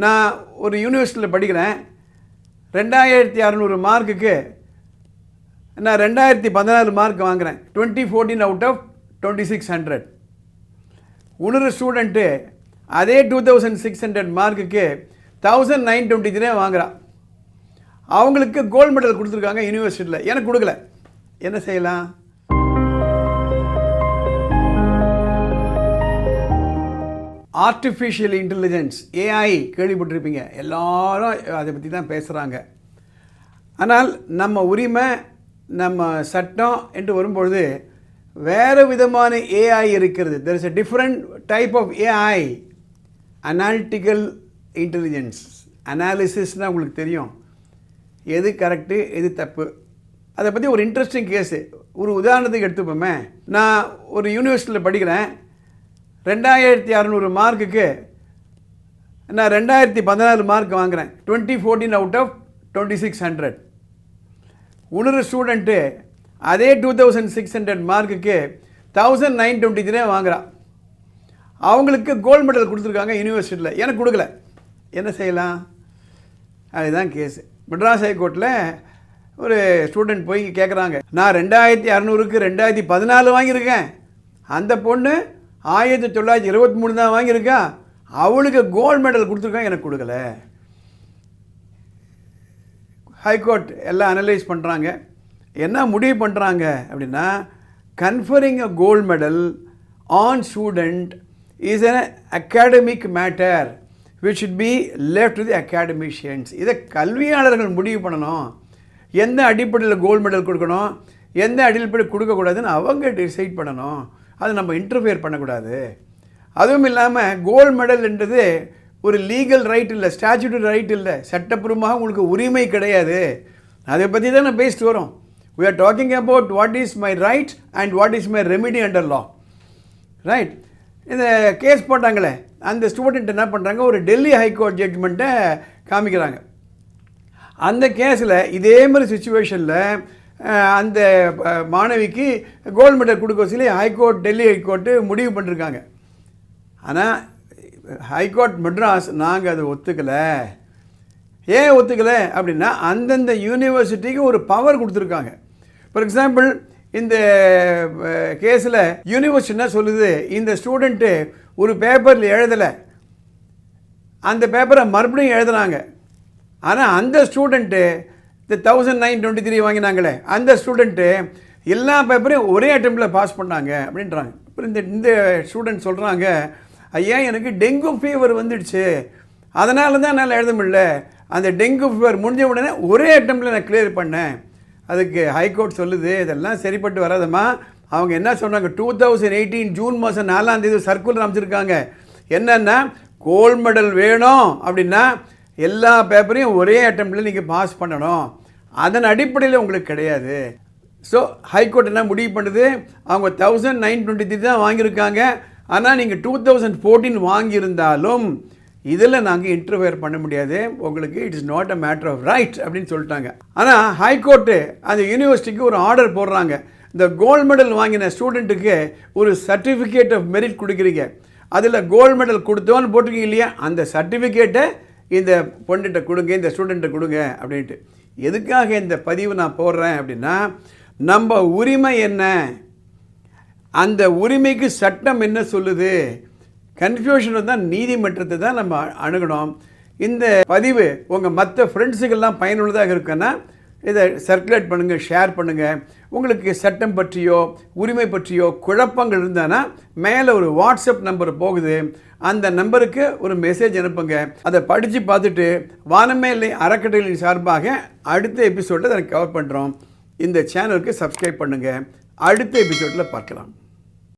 நான் ஒரு யூனிவர்சிட்டியில் படிக்கிறேன். 2600 மார்க்குக்கு நான் 2014 மார்க் வாங்குகிறேன். 2014 அவுட் ஆஃப் 2600. இன்னொரு ஸ்டூடெண்ட்டு அதே 2600 மார்க்குக்கு 1923 வாங்குகிறான். அவங்களுக்கு கோல்டு மெடல் கொடுத்துருக்காங்க யூனிவர்சிட்டியில், எனக்கு கொடுக்கல. என்ன செய்யலாம்? ஆர்டிஃபிஷியல் இன்டெலிஜென்ஸ், ஏஐ கேள்விப்பட்டிருப்பீங்க. எல்லாரும் அதை பற்றி தான் பேசுகிறாங்க. ஆனால் நம்ம உரிமை, நம்ம சட்டம் என்று வரும்பொழுது வேறு விதமான ஏஐ இருக்கிறது. There is a different type of AI, analytical intelligence. அனாலிசிஸ்னால் உங்களுக்கு தெரியும், எது கரெக்டு எது தப்பு. அதை பற்றி ஒரு இன்ட்ரெஸ்டிங் கேஸு ஒரு உதாரணத்துக்கு எடுத்துப்போமே. நான் ஒரு யூனிவர்சிட்டியில் படிக்கிறேன். 2600 மார்க்குக்கு நான் 2014 மார்க் வாங்குகிறேன். 2014 அவுட் ஆஃப் 2600. இன்னொரு ஸ்டூடெண்ட்டு அதே 2600 மார்க்குக்கு 1923 வாங்குகிறான். அவங்களுக்கு கோல்டு மெடல் கொடுத்துருக்காங்க யூனிவர்சிட்டியில், எனக்கு கொடுக்கல. என்ன செய்யலாம்? அதுதான் கேஸு. மெட்ராஸ் ஹைகோர்ட்டில் ஒரு ஸ்டூடெண்ட் போய் கேட்குறாங்க, நான் 2600க்கு 2014 வாங்கியிருக்கேன், அந்த பொண்ணு 1923 தான் வாங்கியிருக்கா, அவளுக்கு கோல்டு மெடல் கொடுத்துருக்காங்க, எனக்கு கொடுக்கல. ஹைகோர்ட் எல்லாம் அனலைஸ் பண்ணுறாங்க. என்ன முடிவு பண்ணுறாங்க அப்படின்னா, conferring a gold medal on student is an academic matter which should be left to the academicians. இதை கல்வியாளர்கள் முடிவு பண்ணணும். எந்த அடிப்படையில் கோல்டு மெடல் கொடுக்கணும், எந்த அடிப்படையில் கொடுக்கக்கூடாதுன்னு அவங்க டிசைட் பண்ணணும். அது நம்ம இன்டர்ஃபியர் பண்ணக்கூடாது. அதுவும் இல்லாமல் கோல்டு மெடல்ன்றது ஒரு லீகல் ரைட் இல்லை, ஸ்டாச்சுட்டரி ரைட் இல்லை, சட்டப்பூர்வமாக உங்களுக்கு உரிமை கிடையாது. அதை பற்றி தான் நான் பேசிட்டு வரோம். we are talking about what is my right and what is my remedy under law, right? இந்த கேஸ் போட்டாங்களே, அந்த ஸ்டூடெண்ட் என்ன பண்ணுறாங்க, ஒரு டெல்லி ஹைகோர்ட் ஜட்ஜ்மெண்ட்டை காமிக்கிறாங்க. அந்த கேஸில் இதே மாதிரி சுச்சுவேஷனில் அந்த மாணவிக்கு கோல்டு மெடல் கொடுக்க சொல்லி டெல்லி ஹைகோர்ட்டு முடிவு பண்ணிருக்காங்க. ஆனால் ஹைகோர்ட் மெட்ராஸ் நாங்கள் அதை ஒத்துக்கலை. ஏன் ஒத்துக்கலை அப்படின்னா, அந்தந்த யூனிவர்சிட்டிக்கு ஒரு பவர் கொடுத்துருக்காங்க. ஃபார் எக்ஸாம்பிள், இந்த கேஸில் யூனிவர்சிட்டி என்ன சொல்லுது, இந்த ஸ்டூடெண்ட்டு ஒரு பேப்பரில் எழுதலை, அந்த பேப்பரை மறுபடியும் எழுதுனாங்க. ஆனால் அந்த ஸ்டூடெண்ட்டு இந்த 1923 வாங்கினாங்களே, அந்த ஸ்டூடெண்ட்டு எல்லா பேப்பரையும் ஒரே அட்டெம்ப்டில் பாஸ் பண்ணாங்க அப்படின்றாங்க. அப்புறம் இந்த ஸ்டூடெண்ட் சொல்கிறாங்க, ஐயா எனக்கு டெங்கு ஃபீவர் வந்துடுச்சு, அதனால தான் என்னால் எழுத முடியல, அந்த டெங்கு ஃபீவர் முடிஞ்ச உடனே ஒரே அட்டெம்ப்டில் நான் கிளியர் பண்ணேன். அதுக்கு ஹைகோர்ட் சொல்லுது, இதெல்லாம் சரிப்பட்டு வராதம்மா. அவங்க என்ன சொன்னாங்க, 2018 ஜூன் மாதம் 4ஆம் தேதி சர்க்குலர் அமைச்சிருக்காங்க. என்னென்னா, கோல்டு மெடல் வேணும் அப்படின்னா எல்லா பேப்பரையும் ஒரே அட்டெம்ப்டில் நீங்கள் பாஸ் பண்ணணும், அதன் அடிப்படையில் உங்களுக்கு கிடையாது. ஸோ ஹைகோர்ட் என்ன முடிவு பண்ணுது, அவங்க 1923 தான் வாங்கியிருக்காங்க, ஆனால் நீங்கள் 2014 வாங்கியிருந்தாலும் இதில் நாங்கள் இன்டர்ஃபியர் பண்ண முடியாது, உங்களுக்கு it is not a matter of right அப்படின்னு சொல்லிட்டாங்க. ஆனால் ஹைகோர்ட்டு அந்த யூனிவர்சிட்டிக்கு ஒரு ஆர்டர் போடுறாங்க, இந்த கோல்டு மெடல் வாங்கின ஸ்டூடெண்ட்டுக்கு ஒரு சர்டிஃபிகேட் ஆஃப் மெரிட் கொடுக்குறீங்க, அதில் கோல்டு மெடல் கொடுத்தோன்னு போட்டிருக்கீங்க இல்லையா, அந்த சர்டிஃபிகேட்டை இந்த பொண்ணுகிட்ட கொடுங்க, இந்த ஸ்டூடெண்ட்டை கொடுங்க அப்படின்ட்டு. எதுக்காக இந்த பதிவு நான் போடுறேன் அப்படின்னா, நம்ம உரிமை என்ன, அந்த உரிமைக்கு சட்டம் என்ன சொல்லுது, கன்ஃபியூஷன் தான் நீதிமன்றத்தை தான் நம்ம அணுகணும். இந்த பதிவு உங்கள் மற்ற ஃப்ரெண்ட்ஸுக்கெல்லாம் பயனுள்ளதாக இருக்குன்னா இதை சர்க்குலேட் பண்ணுங்கள், ஷேர் பண்ணுங்கள். உங்களுக்கு சட்டம் பற்றியோ உரிமை பற்றியோ குழப்பங்கள் இருந்தானா மேலே ஒரு வாட்ஸ்அப் நம்பர் போகுது, அந்த நம்பருக்கு ஒரு மெசேஜ் அனுப்புங்க. அதை படித்து பார்த்துட்டு வானமேலை அறக்கட்டளையின் சார்பாக அடுத்த எபிசோடில் அதை கவர் பண்ணுறோம். இந்த சேனலுக்கு சப்ஸ்கிரைப் பண்ணுங்கள். அடுத்த எபிசோடில் பார்க்கலாம்.